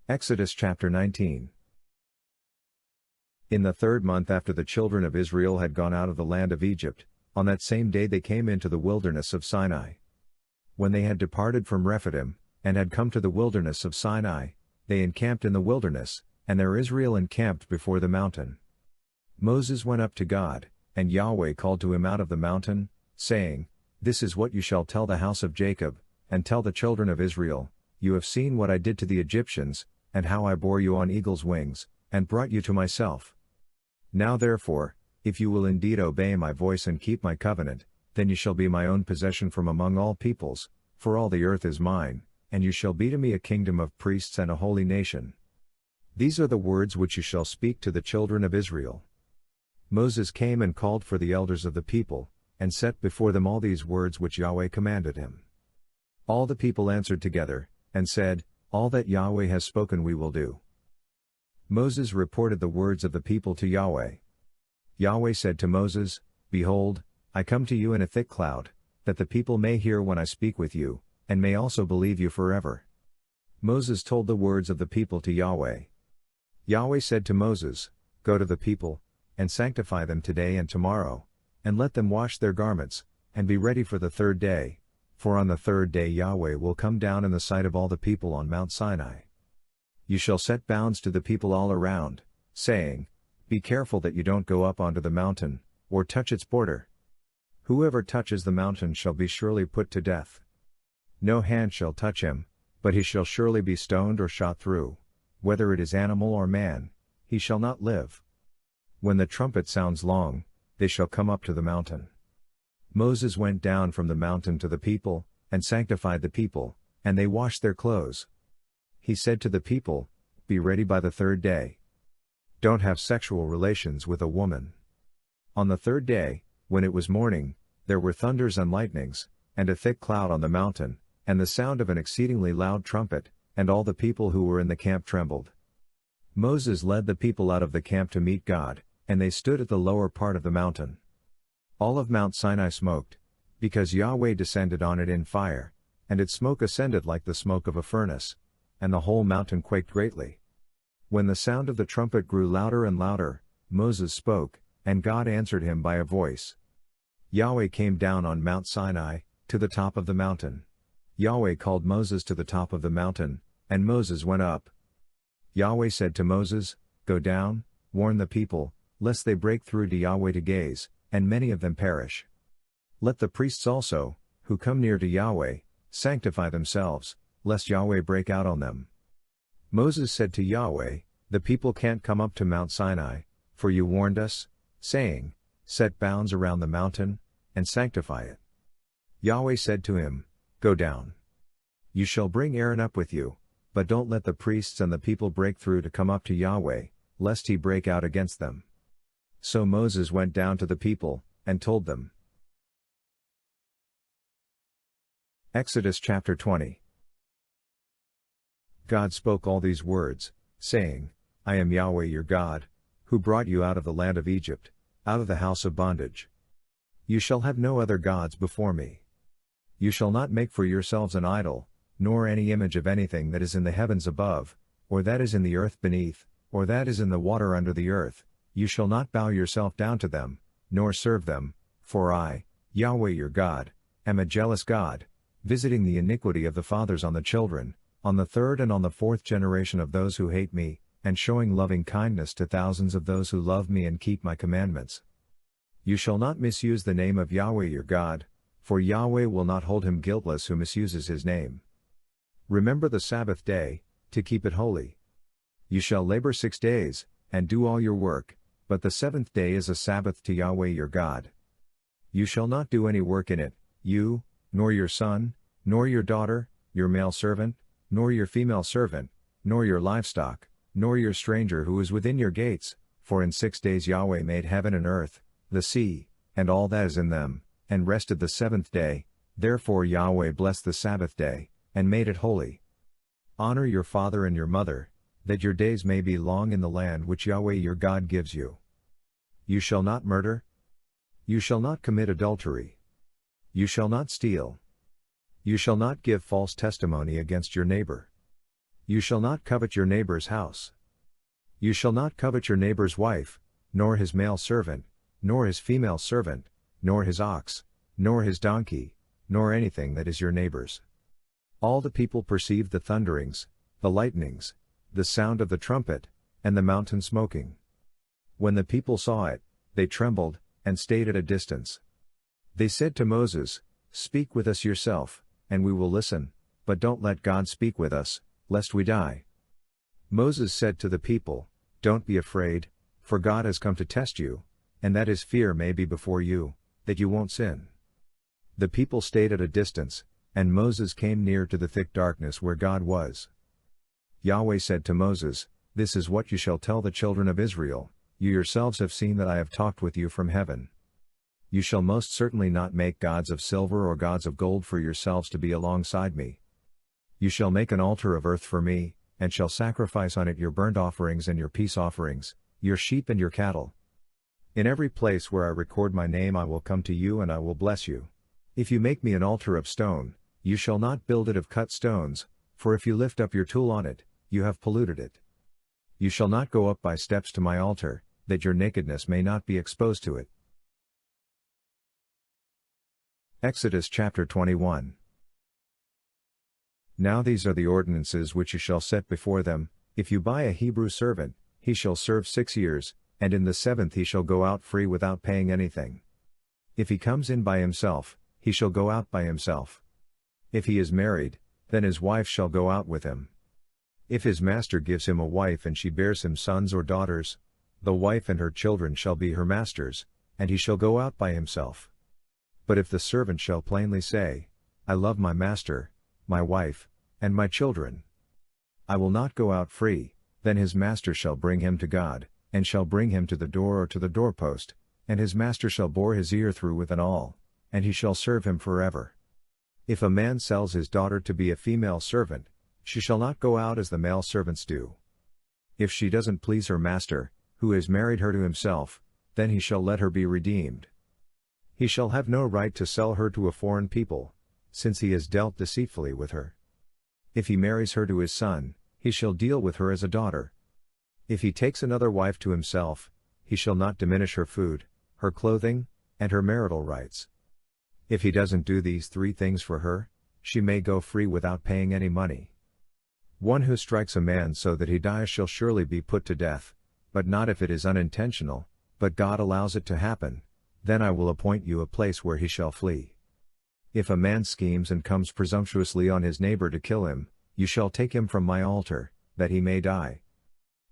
Exodus chapter 19. In the 3rd month after the children of Israel had gone out of the land of Egypt, on that same day they came into the wilderness of Sinai. When they had departed from Rephidim, and had come to the wilderness of Sinai, they encamped in the wilderness, and there Israel encamped before the mountain. Moses went up to God, and Yahweh called to him out of the mountain, saying, This is what you shall tell the house of Jacob, and tell the children of Israel, You have seen what I did to the Egyptians, and how I bore you on eagle's wings, and brought you to myself. Now therefore, if you will indeed obey my voice and keep my covenant, then you shall be my own possession from among all peoples, for all the earth is mine, and you shall be to me a kingdom of priests and a holy nation. These are the words which you shall speak to the children of Israel. Moses came and called for the elders of the people, and set before them all these words which Yahweh commanded him. All the people answered together, and said, All that Yahweh has spoken we will do. Moses reported the words of the people to Yahweh. Yahweh said to Moses, Behold, I come to you in a thick cloud, that the people may hear when I speak with you, and may also believe you forever. Moses told the words of the people to Yahweh. Yahweh said to Moses, Go to the people, and sanctify them today and tomorrow, and let them wash their garments, and be ready for the 3rd day, for on the 3rd day Yahweh will come down in the sight of all the people on Mount Sinai. You shall set bounds to the people all around, saying, Be careful that you don't go up onto the mountain, or touch its border. Whoever touches the mountain shall be surely put to death. No hand shall touch him, but he shall surely be stoned or shot through, whether it is animal or man, he shall not live. When the trumpet sounds long, they shall come up to the mountain. Moses went down from the mountain to the people, and sanctified the people, and they washed their clothes. He said to the people, Be ready by the 3rd day. Don't have sexual relations with a woman. On the 3rd day, when it was morning, there were thunders and lightnings, and a thick cloud on the mountain, and the sound of an exceedingly loud trumpet, and all the people who were in the camp trembled. Moses led the people out of the camp to meet God, and they stood at the lower part of the mountain. All of Mount Sinai smoked, because Yahweh descended on it in fire, and its smoke ascended like the smoke of a furnace, and the whole mountain quaked greatly. When the sound of the trumpet grew louder and louder, Moses spoke, and God answered him by a voice. Yahweh came down on Mount Sinai, to the top of the mountain. Yahweh called Moses to the top of the mountain, and Moses went up. Yahweh said to Moses, Go down, warn the people, lest they break through to Yahweh to gaze, and many of them perish. Let the priests also, who come near to Yahweh, sanctify themselves, lest Yahweh break out on them. Moses said to Yahweh, The people can't come up to Mount Sinai, for you warned us, saying, Set bounds around the mountain, and sanctify it. Yahweh said to him, Go down. You shall bring Aaron up with you, but don't let the priests and the people break through to come up to Yahweh, lest he break out against them. So Moses went down to the people, and told them. Exodus chapter 20. God spoke all these words, saying, I am Yahweh your God, who brought you out of the land of Egypt, out of the house of bondage. You shall have no other gods before me. You shall not make for yourselves an idol, nor any image of anything that is in the heavens above, or that is in the earth beneath, or that is in the water under the earth. You shall not bow yourself down to them, nor serve them, for I, Yahweh your God, am a jealous God, visiting the iniquity of the fathers on the children, on the 3rd and on the 4th generation of those who hate me, and showing loving kindness to thousands of those who love me and keep my commandments. You shall not misuse the name of Yahweh your God, for Yahweh will not hold him guiltless who misuses his name. Remember the Sabbath day, to keep it holy. You shall labor 6 days, and do all your work, but the 7th day is a Sabbath to Yahweh your God. You shall not do any work in it, you, nor your son, nor your daughter, your male servant, nor your female servant, nor your livestock, nor your stranger who is within your gates, for in 6 days Yahweh made heaven and earth, the sea, and all that is in them, and rested the 7th day. Therefore Yahweh blessed the Sabbath day, and made it holy. Honor your father and your mother, that your days may be long in the land which Yahweh your God gives you. You shall not murder. You shall not commit adultery. You shall not steal. You shall not give false testimony against your neighbor. You shall not covet your neighbor's house. You shall not covet your neighbor's wife, nor his male servant, nor his female servant, nor his ox, nor his donkey, nor anything that is your neighbor's. All the people perceived the thunderings, the lightnings, the sound of the trumpet, and the mountain smoking. When the people saw it, they trembled, and stayed at a distance. They said to Moses, "Speak with us yourself, and we will listen, but don't let God speak with us, lest we die." Moses said to the people, "Don't be afraid, for God has come to test you, and that his fear may be before you, that you won't sin." The people stayed at a distance, and Moses came near to the thick darkness where God was. Yahweh said to Moses, "This is what you shall tell the children of Israel, you yourselves have seen that I have talked with you from heaven. You shall most certainly not make gods of silver or gods of gold for yourselves to be alongside me. You shall make an altar of earth for me, and shall sacrifice on it your burnt offerings and your peace offerings, your sheep and your cattle. In every place where I record my name I will come to you and I will bless you. If you make me an altar of stone, you shall not build it of cut stones, for if you lift up your tool on it, you have polluted it. You shall not go up by steps to my altar, that your nakedness may not be exposed to it." Exodus chapter 21. Now these are the ordinances which you shall set before them. If you buy a Hebrew servant, he shall serve 6 years, and in the 7th he shall go out free without paying anything. If he comes in by himself, he shall go out by himself. If he is married, then his wife shall go out with him. If his master gives him a wife and she bears him sons or daughters, the wife and her children shall be her master's, and he shall go out by himself. But if the servant shall plainly say, "I love my master, my wife, and my children. I will not go out free," then his master shall bring him to God, and shall bring him to the door or to the doorpost, and his master shall bore his ear through with an awl, and he shall serve him forever. If a man sells his daughter to be a female servant, she shall not go out as the male servants do. If she doesn't please her master, who has married her to himself, then he shall let her be redeemed. He shall have no right to sell her to a foreign people, since he has dealt deceitfully with her. If he marries her to his son, he shall deal with her as a daughter. If he takes another wife to himself, he shall not diminish her food, her clothing, and her marital rights. If he doesn't do these 3 things for her, she may go free without paying any money. One who strikes a man so that he dies shall surely be put to death, but not if it is unintentional, but God allows it to happen, then I will appoint you a place where he shall flee. If a man schemes and comes presumptuously on his neighbor to kill him, you shall take him from my altar, that he may die.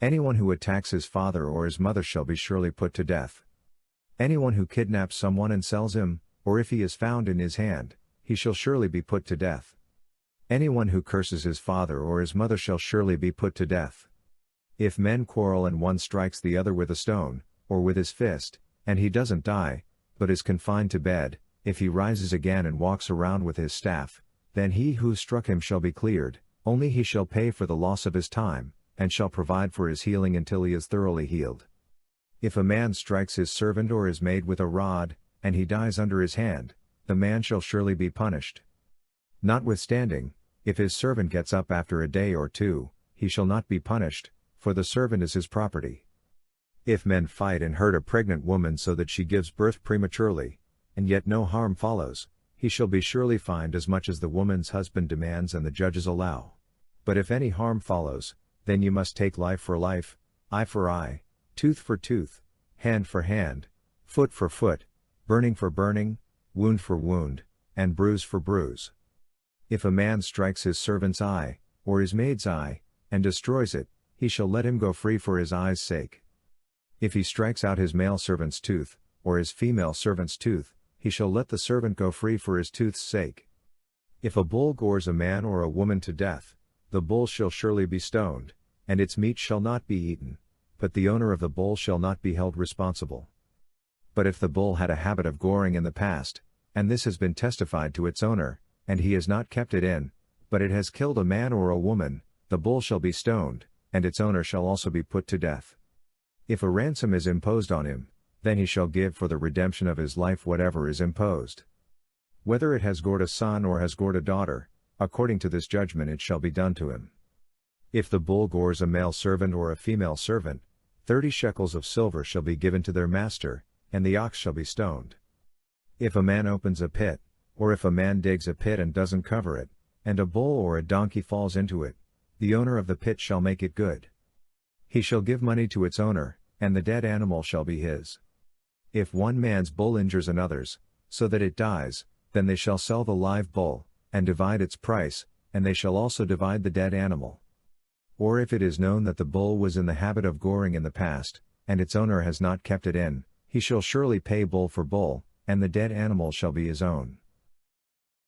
Anyone who attacks his father or his mother shall be surely put to death. Anyone who kidnaps someone and sells him, or if he is found in his hand, he shall surely be put to death. Anyone who curses his father or his mother shall surely be put to death. If men quarrel and one strikes the other with a stone, or with his fist, and he doesn't die, but is confined to bed, if he rises again and walks around with his staff, then he who struck him shall be cleared, only he shall pay for the loss of his time, and shall provide for his healing until he is thoroughly healed. If a man strikes his servant or his maid with a rod, and he dies under his hand, the man shall surely be punished. Notwithstanding, if his servant gets up after a day or 2, he shall not be punished, for the servant is his property. If men fight and hurt a pregnant woman so that she gives birth prematurely, and yet no harm follows, he shall be surely fined as much as the woman's husband demands and the judges allow. But if any harm follows, then you must take life for life, eye for eye, tooth for tooth, hand for hand, foot for foot, burning for burning, wound for wound, and bruise for bruise. If a man strikes his servant's eye, or his maid's eye, and destroys it, he shall let him go free for his eye's sake. If he strikes out his male servant's tooth, or his female servant's tooth, he shall let the servant go free for his tooth's sake. If a bull gores a man or a woman to death, the bull shall surely be stoned, and its meat shall not be eaten, but the owner of the bull shall not be held responsible. But if the bull had a habit of goring in the past, and this has been testified to its owner, and he has not kept it in, but it has killed a man or a woman, the bull shall be stoned, and its owner shall also be put to death. If a ransom is imposed on him, then he shall give for the redemption of his life whatever is imposed. Whether it has gored a son or has gored a daughter, according to this judgment it shall be done to him. If the bull gores a male servant or a female servant, 30 shekels of silver shall be given to their master, and the ox shall be stoned. If a man opens a pit, or if a man digs a pit and doesn't cover it, and a bull or a donkey falls into it, the owner of the pit shall make it good. He shall give money to its owner, and the dead animal shall be his. If one man's bull injures another's, so that it dies, then they shall sell the live bull, and divide its price, and they shall also divide the dead animal. Or if it is known that the bull was in the habit of goring in the past, and its owner has not kept it in, he shall surely pay bull for bull, and the dead animal shall be his own.